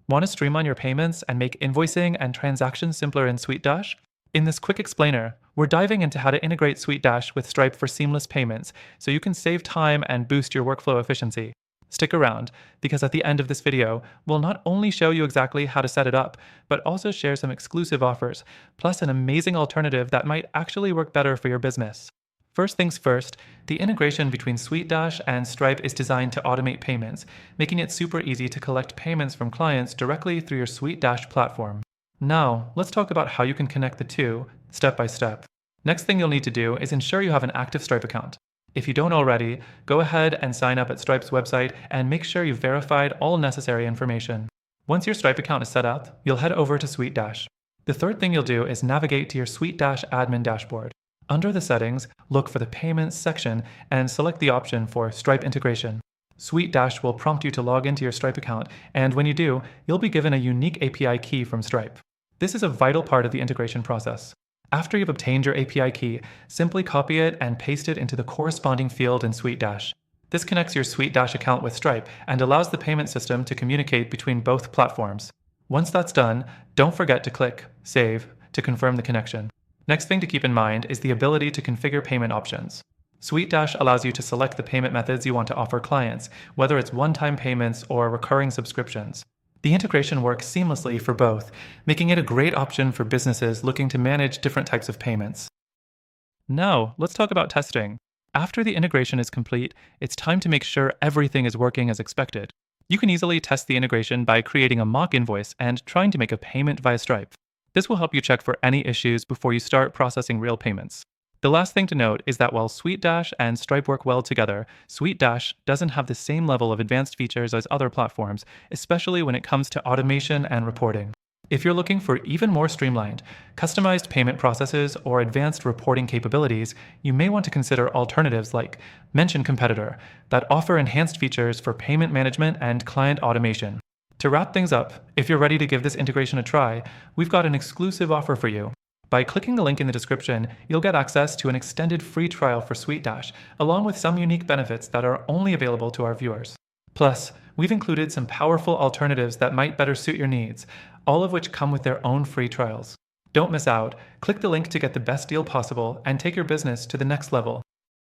Want to streamline your payments and make invoicing and transactions simpler in SuiteDash? In this quick explainer, we're diving into how to integrate SuiteDash with Stripe for seamless payments so you can save time and boost your workflow efficiency. Stick around, because at the end of this video, we'll not only show you exactly how to set it up, but also share some exclusive offers, plus an amazing alternative that might actually work better for your business. First things first, the integration between SuiteDash and Stripe is designed to automate payments, making it super easy to collect payments from clients directly through your SuiteDash platform. Now, let's talk about how you can connect the two, step by step. Next thing you'll need to do is ensure you have an active Stripe account. If you don't already, go ahead and sign up at Stripe's website and make sure you've verified all necessary information. Once your Stripe account is set up, you'll head over to SuiteDash. The third thing you'll do is navigate to your SuiteDash admin dashboard. Under the settings, look for the Payments section and select the option for Stripe integration. SuiteDash will prompt you to log into your Stripe account, and when you do, you'll be given a unique API key from Stripe. This is a vital part of the integration process. After you've obtained your API key, simply copy it and paste it into the corresponding field in SuiteDash. This connects your SuiteDash account with Stripe and allows the payment system to communicate between both platforms. Once that's done, don't forget to click Save to confirm the connection. Next thing to keep in mind is the ability to configure payment options. SuiteDash allows you to select the payment methods you want to offer clients, whether it's one-time payments or recurring subscriptions. The integration works seamlessly for both, making it a great option for businesses looking to manage different types of payments. Now, let's talk about testing. After the integration is complete, it's time to make sure everything is working as expected. You can easily test the integration by creating a mock invoice and trying to make a payment via Stripe. This will help you check for any issues before you start processing real payments. The last thing to note is that while SuiteDash and Stripe work well together, SuiteDash doesn't have the same level of advanced features as other platforms, especially when it comes to automation and reporting. If you're looking for even more streamlined, customized payment processes or advanced reporting capabilities, you may want to consider alternatives like Mention Competitor that offer enhanced features for payment management and client automation. To wrap things up, if you're ready to give this integration a try, we've got an exclusive offer for you. By clicking the link in the description, you'll get access to an extended free trial for SuiteDash, along with some unique benefits that are only available to our viewers. Plus, we've included some powerful alternatives that might better suit your needs, all of which come with their own free trials. Don't miss out. Click the link to get the best deal possible and take your business to the next level.